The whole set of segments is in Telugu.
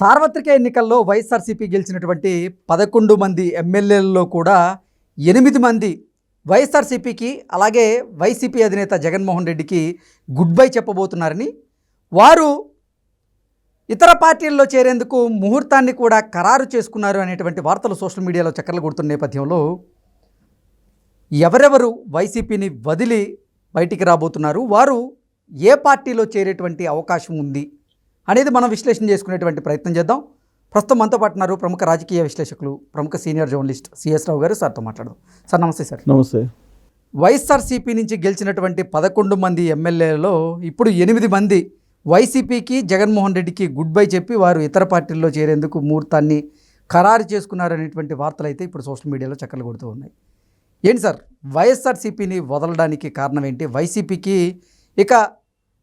సార్వత్రిక ఎన్నికల్లో వైఎస్ఆర్సీపీ గెలిచినటువంటి 11 మంది ఎమ్మెల్యేలలో కూడా 8 మంది వైఎస్ఆర్సీపీకి అలాగే వైసీపీ అధినేత జగన్మోహన్ రెడ్డికి గుడ్ బై చెప్పబోతున్నారని, వారు ఇతర పార్టీల్లో చేరేందుకు ముహూర్తాన్ని కూడా ఖరారు చేసుకున్నారు అనేటువంటి వార్తలు సోషల్ మీడియాలో చక్కర్లు కొడుతున్న నేపథ్యంలో ఎవరెవరు వైసీపీని వదిలి బయటికి రాబోతున్నారు, వారు ఏ పార్టీలో చేరేటువంటి అవకాశం ఉంది అనేది మనం విశ్లేషణ చేసుకునేటువంటి ప్రయత్నం చేద్దాం. ప్రస్తుతం మనతో పాటు ఉన్నారు ప్రముఖ రాజకీయ విశ్లేషకులు, ప్రముఖ సీనియర్ జర్నలిస్ట్ సిఎస్ రావు గారు. సార్తో మాట్లాడదాం. సార్ నమస్తే. సార్ నమస్తే. వైఎస్ఆర్సీపీ నుంచి గెలిచినటువంటి 11 మంది ఎమ్మెల్యేలలో ఇప్పుడు 8 మంది వైసీపీకి జగన్మోహన్ రెడ్డికి గుడ్ బై చెప్పి వారు ఇతర పార్టీల్లో చేరేందుకు ముహూర్తాన్ని ఖరారు చేసుకున్నారనేటువంటి వార్తలు అయితే ఇప్పుడు సోషల్ మీడియాలో చక్కర్లు కొడుతూ ఉన్నాయి. ఏంటి సార్, వైఎస్ఆర్సీపీని వదలడానికి కారణం ఏంటి? వైసీపీకి ఇక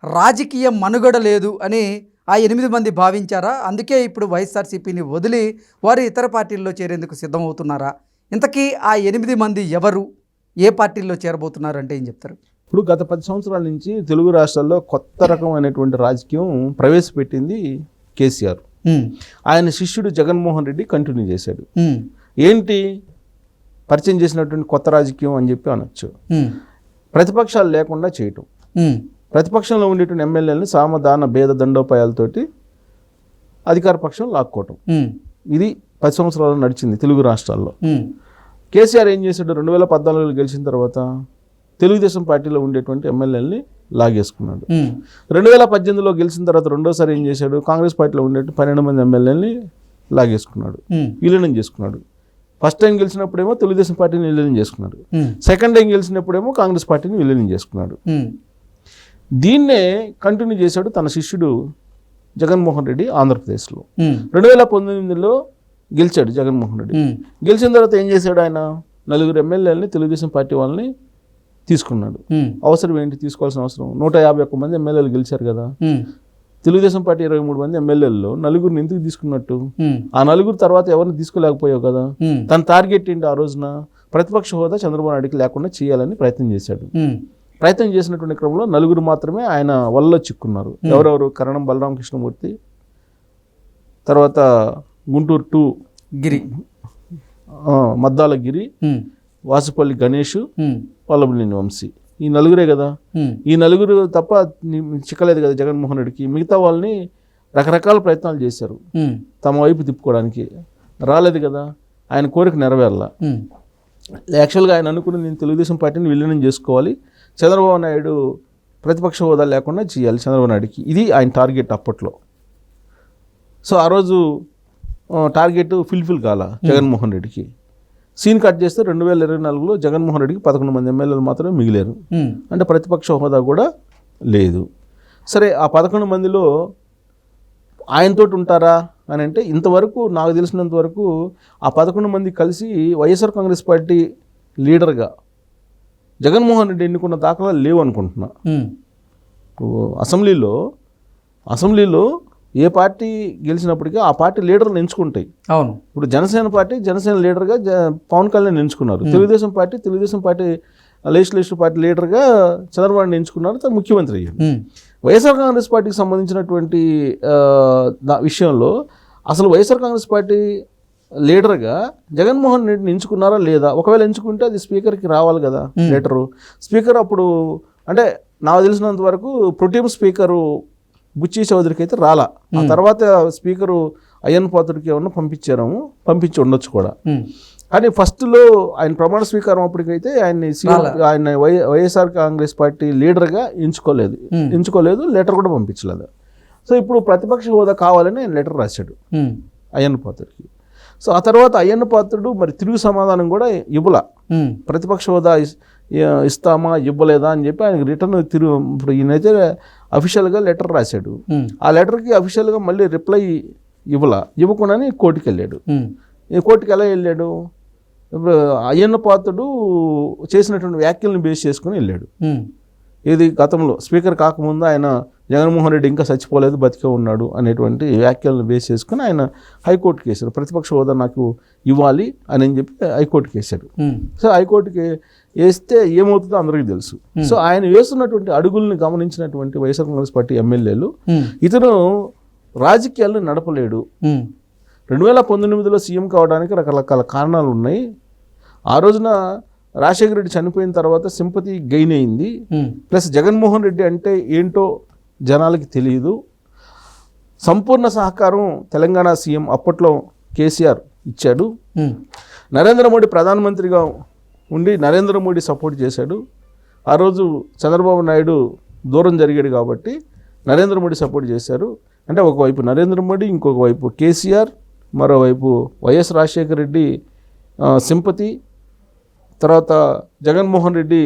రాజకీయ మనుగడ లేదు అని ఆ 8 మంది భావించారా? అందుకే ఇప్పుడు వైఎస్ఆర్సీపీని వదిలి వారు ఇతర పార్టీల్లో చేరేందుకు సిద్ధమవుతున్నారా? ఇంతకీ ఆ 8 మంది ఎవరు, ఏ పార్టీల్లో చేరబోతున్నారు అంటే ఏం చెప్తారు? ఇప్పుడు గత 10 సంవత్సరాల నుంచి తెలుగు రాష్ట్రాల్లో కొత్త రకమైనటువంటి రాజకీయం ప్రవేశపెట్టింది కేసీఆర్. ఆయన శిష్యుడు జగన్మోహన్ రెడ్డి కంటిన్యూ చేశాడు. ఏంటి పరిచయం చేసినటువంటి కొత్త రాజకీయం అని చెప్పి అనొచ్చు. ప్రతిపక్షాలు లేకుండా చేయటం, ప్రతిపక్షంలో ఉండేటువంటి ఎమ్మెల్యేలను సామధాన భేద దండోపాయాలతోటి అధికార పక్షం లాక్కోవటం. ఇది 10 సంవత్సరాలు నడిచింది తెలుగు రాష్ట్రాల్లో. కేసీఆర్ ఏం చేశాడు? 2014లో గెలిచిన తర్వాత తెలుగుదేశం పార్టీలో ఉండేటువంటి ఎమ్మెల్యేలని లాగేసుకున్నాడు. 2018లో గెలిచిన తర్వాత రెండోసారి ఏం చేశాడు? కాంగ్రెస్ పార్టీలో ఉండే 12 మంది ఎమ్మెల్యేలని లాగేసుకున్నాడు, విలీనం చేసుకున్నాడు. ఫస్ట్ టైం గెలిచినప్పుడేమో తెలుగుదేశం పార్టీని విలీనం చేసుకున్నాడు, సెకండ్ టైం గెలిచినప్పుడేమో కాంగ్రెస్ పార్టీని విలీనం చేసుకున్నాడు. దీన్నే కంటిన్యూ చేశాడు తన శిష్యుడు జగన్మోహన్ రెడ్డి ఆంధ్రప్రదేశ్లో. 2019లో గెలిచాడు జగన్మోహన్ రెడ్డి. గెలిచిన తర్వాత ఏం చేశాడు? ఆయన 4 ఎమ్మెల్యేలని తెలుగుదేశం పార్టీ వాళ్ళని తీసుకున్నాడు. అవసరం ఏంటి? తీసుకోవాల్సిన అవసరం 151 మంది ఎమ్మెల్యేలు గెలిచారు కదా. తెలుగుదేశం పార్టీ 23 మంది ఎమ్మెల్యేలలో 4 ఎందుకు తీసుకున్నట్టు? ఆ 4 తర్వాత ఎవరిని తీసుకోలేకపోయావు కదా. తన టార్గెట్ ఏంటి? ఆ రోజున ప్రతిపక్ష హోదా చంద్రబాబు నాయుడికి లేకుండా చేయాలని ప్రయత్నం చేశాడు. ప్రయత్నం చేసినటువంటి క్రమంలో 4 మాత్రమే ఆయన వల్ల చిక్కున్నారు. ఎవరెవరు? కరణం బలరామ కృష్ణమూర్తి, తర్వాత గుంటూరు 2 గిరి, మద్దాల గిరి, వాసుపల్లి గణేష్, వల్లభనేని వంశీ. ఈ 4 కదా. ఈ 4 తప్ప చిక్కలేదు కదా జగన్మోహన్ రెడ్డికి. మిగతా వాళ్ళని రకరకాల ప్రయత్నాలు చేశారు తమ వైపు తిప్పుకోవడానికి, రాలేదు కదా. ఆయన కోరిక నెరవేరలా. యాక్చువల్గా ఆయన అనుకుని నేను తెలుగుదేశం పార్టీని విలీనం చేసుకోవాలి, చంద్రబాబు నాయుడు ప్రతిపక్ష హోదా లేకుండా చేయాలి చంద్రబాబు నాయుడికి. ఇది ఆయన టార్గెట్ అప్పట్లో. సో ఆ రోజు టార్గెట్ ఫుల్ఫిల్ కాల జగన్మోహన్ రెడ్డికి. సీన్ కట్ చేస్తే 2024లో జగన్మోహన్ రెడ్డికి 11 మంది ఎమ్మెల్యేలు మాత్రమే మిగిలారు. అంటే ప్రతిపక్ష హోదా కూడా లేదు. సరే, ఆ 11 మందిలో ఆయనతోటి ఉంటారా అని అంటే ఇంతవరకు నాకు తెలిసినంత వరకు ఆ 11 మంది కలిసి వైఎస్ఆర్ కాంగ్రెస్ పార్టీ లీడర్గా జగన్మోహన్ రెడ్డి ఎన్నుకున్న దాఖలాలు లేవు అనుకుంటున్నా. అసెంబ్లీలో ఏ పార్టీ గెలిచినప్పటికీ ఆ పార్టీ లీడర్లు ఎంచుకుంటాయి. అవును. ఇప్పుడు జనసేన పార్టీ లీడర్గా పవన్ కళ్యాణ్ ఎంచుకున్నారు. తెలుగుదేశం పార్టీ లెజిస్లేటివ్ పార్టీ లీడర్గా చంద్రబాబు ఎంచుకున్నారు, తను ముఖ్యమంత్రి అయ్యారు. వైఎస్ఆర్ కాంగ్రెస్ పార్టీకి సంబంధించినటువంటి విషయంలో అసలు వైఎస్ఆర్ కాంగ్రెస్ పార్టీ లీడర్గా జగన్మోహన్ రెడ్డిని ఎంచుకున్నారా లేదా? ఒకవేళ ఎంచుకుంటే అది స్పీకర్కి రావాలి కదా లెటరు. స్పీకర్ అప్పుడు అంటే నాకు తెలిసినంత వరకు ప్రొటెం స్పీకరు బుచ్చి చౌదరికి అయితే రాలా. ఆ తర్వాత స్పీకరు అయ్యన్ పాత్రుడికి ఏమన్నా పంపించి ఉండొచ్చు కూడా. కానీ ఫస్ట్లో ఆయన ప్రమాణ స్వీకారం అప్పటికైతే ఆయన వైఎస్ఆర్ కాంగ్రెస్ పార్టీ లీడర్గా ఎంచుకోలేదు, లెటర్ కూడా పంపించలేదు. సో ఇప్పుడు ప్రతిపక్ష హోదా కావాలని ఆయన లెటర్ రాశాడు అయ్యన్ పాత్రుడికి. సో ఆ తర్వాత అయ్యన్న పాత్రుడు మరి తిరుగు సమాధానం కూడా ఇవ్వలా. ప్రతిపక్ష హోదా ఇస్తామా ఇవ్వలేదా అని చెప్పి ఆయనకు రిటర్న్ ఇప్పుడు ఈయనైతే అఫీషియల్గా లెటర్ రాశాడు. ఆ లెటర్కి అఫీషియల్గా మళ్ళీ రిప్లై ఇవ్వకుండానే కోర్టుకి వెళ్ళాడు. కోర్టుకి ఎలా వెళ్ళాడు? ఇప్పుడు అయ్యన్న పాత్రుడు చేసినటువంటి వ్యాఖ్యలను బేస్ చేసుకుని వెళ్ళాడు. ఇది గతంలో స్పీకర్ కాకముందు ఆయన జగన్మోహన్ రెడ్డి ఇంకా చచ్చిపోలేదు, బతికే ఉన్నాడు అనేటువంటి వ్యాఖ్యలను బేస్ చేసుకుని ఆయన హైకోర్టుకి వేశాడు. ప్రతిపక్ష హోదా నాకు ఇవ్వాలి అని చెప్పి హైకోర్టుకి వేశాడు. సో హైకోర్టుకి వేస్తే ఏమవుతుందో అందరికీ తెలుసు. సో ఆయన వేస్తున్నటువంటి అడుగుల్ని గమనించినటువంటి వైఎస్ఆర్ కాంగ్రెస్ పార్టీ ఎమ్మెల్యేలు ఇతను రాజకీయాలను నడపలేడు. 2019లో సీఎం కావడానికి రకరకాల కారణాలు ఉన్నాయి. ఆ రోజున రాజశేఖర రెడ్డి చనిపోయిన తర్వాత సింపతి గెయిన్ అయింది. ప్లస్ జగన్మోహన్ రెడ్డి అంటే ఏంటో జనాలకి తెలియదు. సంపూర్ణ సహకారం తెలంగాణ సీఎం అప్పట్లో కేసీఆర్ ఇచ్చాడు. నరేంద్ర మోడీ ప్రధానమంత్రిగా ఉండి నరేంద్ర మోడీ సపోర్ట్ చేశాడు. ఆ రోజు చంద్రబాబు నాయుడు దూరం జరిగాడు కాబట్టి నరేంద్ర మోడీ సపోర్ట్ చేశారు. అంటే ఒకవైపు నరేంద్ర మోడీ, ఇంకొక వైపు కేసీఆర్, మరోవైపు వైఎస్ రాజశేఖర రెడ్డి సింపతి. తర్వాత జగన్మోహన్ రెడ్డి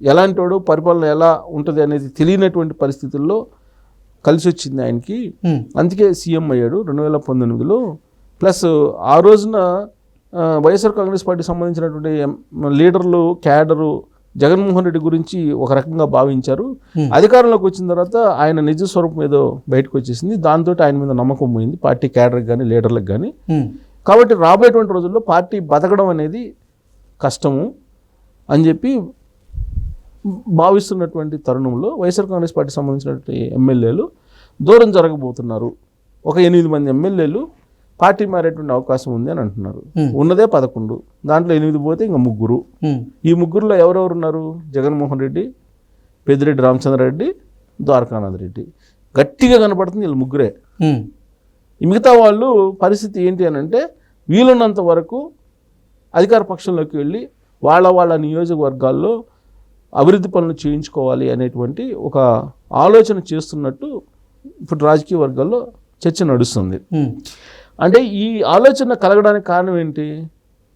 ఎలాంటోడు, పరిపాలన ఎలా ఉంటుంది అనేది తెలియనటువంటి పరిస్థితుల్లో కలిసి వచ్చింది ఆయనకి. అందుకే సీఎం అయ్యాడు 2019లో. ప్లస్ ఆ రోజున వైఎస్ఆర్ కాంగ్రెస్ పార్టీకి సంబంధించినటువంటి లీడర్లు, క్యాడరు జగన్మోహన్ రెడ్డి గురించి ఒక రకంగా భావించారు. అధికారంలోకి వచ్చిన తర్వాత ఆయన నిజ స్వరూపం ఏదో బయటకు వచ్చేసింది. దాంతో ఆయన మీద నమ్మకం పోయింది పార్టీ క్యాడర్కి కానీ లీడర్లకు కానీ. కాబట్టి రాబోయేటువంటి రోజుల్లో పార్టీ బతకడం అనేది కష్టము అని చెప్పి భావిస్తున్నటువంటి తరుణంలో వైఎస్ఆర్ కాంగ్రెస్ పార్టీకి సంబంధించినటువంటి ఎమ్మెల్యేలు దూరం జరగబోతున్నారు. ఒక 8 మంది ఎమ్మెల్యేలు పార్టీ మారేటువంటి అవకాశం ఉంది అని అంటున్నారు. ఉన్నదే 11, దాంట్లో 8 పోతే ఇంకా 3. ఈ 3లో ఎవరెవరు ఉన్నారు? జగన్మోహన్ రెడ్డి, పెద్దిరెడ్డి రామచంద్రారెడ్డి, ద్వారకానాథ్ రెడ్డి. గట్టిగా కనపడుతుంది వీళ్ళు 3. ఈ మిగతా వాళ్ళు పరిస్థితి ఏంటి అని అంటే వీలున్నంత వరకు అధికార పక్షంలోకి వెళ్ళి వాళ్ళ నియోజకవర్గాల్లో అభివృద్ధి పనులు చేయించుకోవాలి అనేటువంటి ఒక ఆలోచన చేస్తున్నట్టు ఇప్పుడు రాజకీయ వర్గాల్లో చర్చ నడుస్తుంది. అంటే ఈ ఆలోచన కలగడానికి కారణం ఏంటి?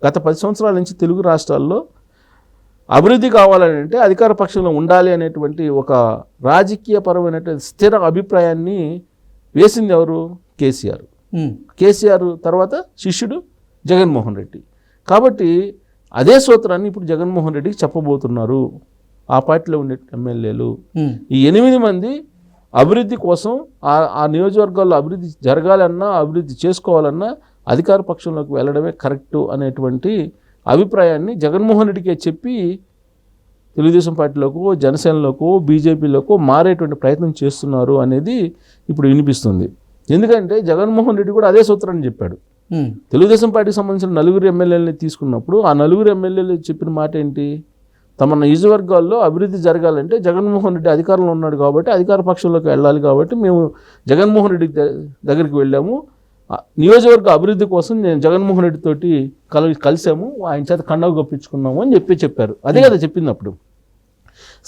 గత 10 సంవత్సరాల నుంచి తెలుగు రాష్ట్రాల్లో అభివృద్ధి కావాలని అంటే అధికార పక్షంలో ఉండాలి అనేటువంటి ఒక రాజకీయపరమైనటువంటి స్థిర అభిప్రాయాన్ని వేసింది ఎవరు? కేసీఆర్. కేసీఆర్ తర్వాత శిష్యుడు జగన్మోహన్ రెడ్డి. కాబట్టి అదే సూత్రాన్ని ఇప్పుడు జగన్మోహన్ రెడ్డికి చెప్పబోతున్నారు ఆ పార్టీలో ఉండే ఎమ్మెల్యేలు. ఈ 8 మంది అభివృద్ధి కోసం ఆ నియోజకవర్గాల్లో అభివృద్ధి జరగాలన్నా, అభివృద్ధి చేసుకోవాలన్నా అధికార పక్షంలోకి వెళ్ళడమే కరెక్టు అనేటువంటి అభిప్రాయాన్ని జగన్మోహన్ రెడ్డికే చెప్పి తెలుగుదేశం పార్టీలోకో, జనసేనలోకో, బీజేపీలోకో మారేటువంటి ప్రయత్నం చేస్తున్నారు అనేది ఇప్పుడు వినిపిస్తుంది. ఎందుకంటే జగన్మోహన్ రెడ్డి కూడా అదే సూత్రాన్ని చెప్పాడు. తెలుగుదేశం పార్టీకి సంబంధించిన 4 ఎమ్మెల్యేలని తీసుకున్నప్పుడు ఆ 4 ఎమ్మెల్యేలు చెప్పిన మాట ఏంటి? తమ నియోజకవర్గాల్లో అభివృద్ధి జరగాలంటే జగన్మోహన్ రెడ్డి అధికారంలో ఉన్నాడు కాబట్టి అధికార పక్షంలోకి వెళ్ళాలి కాబట్టి మేము జగన్మోహన్ రెడ్డి దగ్గరికి వెళ్ళాము. నియోజకవర్గ అభివృద్ధి కోసం నేను జగన్మోహన్ రెడ్డి తోటి కలిసాము, ఆయన చేత కండవ గొప్పించుకున్నాము అని చెప్పారు. అదే కదా చెప్పింది అప్పుడు.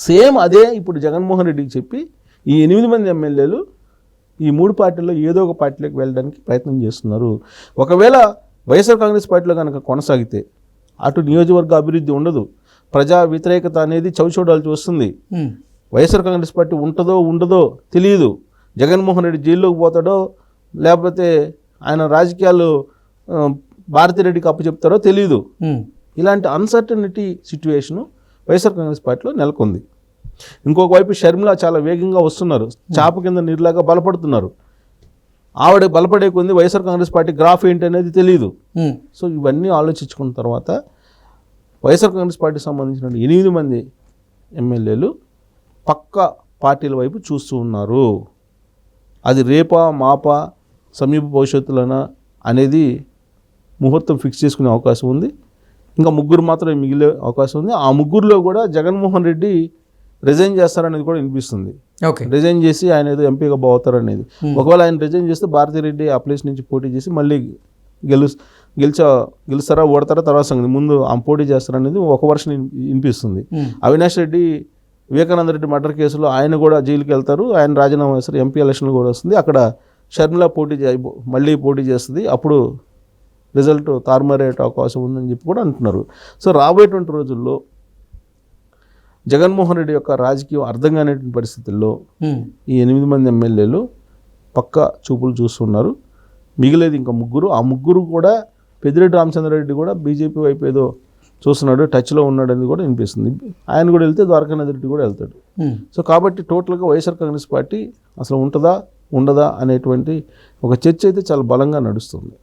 సేమ్ అదే ఇప్పుడు జగన్మోహన్ రెడ్డికి చెప్పి ఈ 8 మంది ఎమ్మెల్యేలు ఈ 3 పార్టీల్లో ఏదో ఒక పార్టీలోకి వెళ్ళడానికి ప్రయత్నం చేస్తున్నారు. ఒకవేళ వైఎస్ఆర్ కాంగ్రెస్ పార్టీలో కనుక కొనసాగితే అటు నియోజకవర్గ అభివృద్ధి ఉండదు, ప్రజా వ్యతిరేకత అనేది చవిచూడాల్సి వస్తుంది. వైఎస్ఆర్ కాంగ్రెస్ పార్టీ ఉంటుందో ఉండదో తెలియదు. జగన్మోహన్ రెడ్డి జైల్లోకి పోతాడో లేకపోతే ఆయన రాజకీయాలు భారతిరెడ్డికి అప్పచెప్తారో తెలియదు. ఇలాంటి అన్సర్టనిటీ సిచ్యువేషను వైఎస్ఆర్ కాంగ్రెస్ పార్టీలో నెలకొంది. ఇంకొక వైపు షర్మిల చాలా వేగంగా వస్తున్నారు, చాప కింద నీరులాగా బలపడుతున్నారు. ఆవిడ బలపడే కొంది వైఎస్ఆర్ కాంగ్రెస్ పార్టీ గ్రాఫ్ ఏంటి అనేది తెలియదు. సో ఇవన్నీ ఆలోచించుకున్న తర్వాత వైఎస్ఆర్ కాంగ్రెస్ పార్టీకి సంబంధించిన 8 మంది ఎమ్మెల్యేలు పక్క పార్టీల వైపు చూస్తూ ఉన్నారు. అది రేపా మాపా సమీప భవిష్యత్తులోనా అనేది ముహూర్తం ఫిక్స్ చేసుకునే అవకాశం ఉంది. ఇంకా 3 మాత్రమే మిగిలే అవకాశం ఉంది. ఆ 3లో కూడా జగన్మోహన్ రెడ్డి రిజైన్ చేస్తారనేది కూడా వినిపిస్తుంది. రిజైన్ చేసి ఆయన ఏదో ఎంపీగా పోతారనేది. ఒకవేళ ఆయన రిజైన్ చేస్తే భారతిరెడ్డి ఆ ప్లేస్ నుంచి పోటీ చేసి మళ్ళీ గెలుస్తారా ఓడతారా తర్వాత సంగతి, ముందు ఆ పోటీ చేస్తారనేది ఒక వర్షన్ వినిపిస్తుంది. అవినాష్ రెడ్డి వివేకానంద రెడ్డి మర్డర్ కేసులో ఆయన కూడా జైలుకి వెళ్తారు, ఆయన రాజీనామా చేస్తారు, ఎంపీ ఎలక్షన్లు కూడా వస్తుంది. అక్కడ షర్మిల మళ్ళీ పోటీ చేస్తుంది, అప్పుడు రిజల్ట్ తారుమారే అవకాశం ఉందని చెప్పి కూడా అంటున్నారు. సో రాబోయేటువంటి రోజుల్లో జగన్మోహన్ రెడ్డి యొక్క రాజకీయం అర్థం కానిటువంటి పరిస్థితుల్లో ఈ 8 మంది ఎమ్మెల్యేలు పక్క చూపులు చూస్తున్నారు. మిగిలేదు ఇంకా 3. ఆ 3 కూడా పెద్దిరెడ్డి రామచంద్రారెడ్డి కూడా బీజేపీ వైపు ఏదో చూస్తున్నాడు, టచ్లో ఉన్నాడు అనేది కూడా వినిపిస్తుంది. ఆయన కూడా వెళ్తే ద్వారకానాథ్ రెడ్డి కూడా వెళ్తాడు. సో కాబట్టి టోటల్గా వైఎస్ఆర్ కాంగ్రెస్ పార్టీ అసలు ఉంటుందా ఉండదా అనేటువంటి ఒక చర్చ అయితే చాలా బలంగా నడుస్తుంది.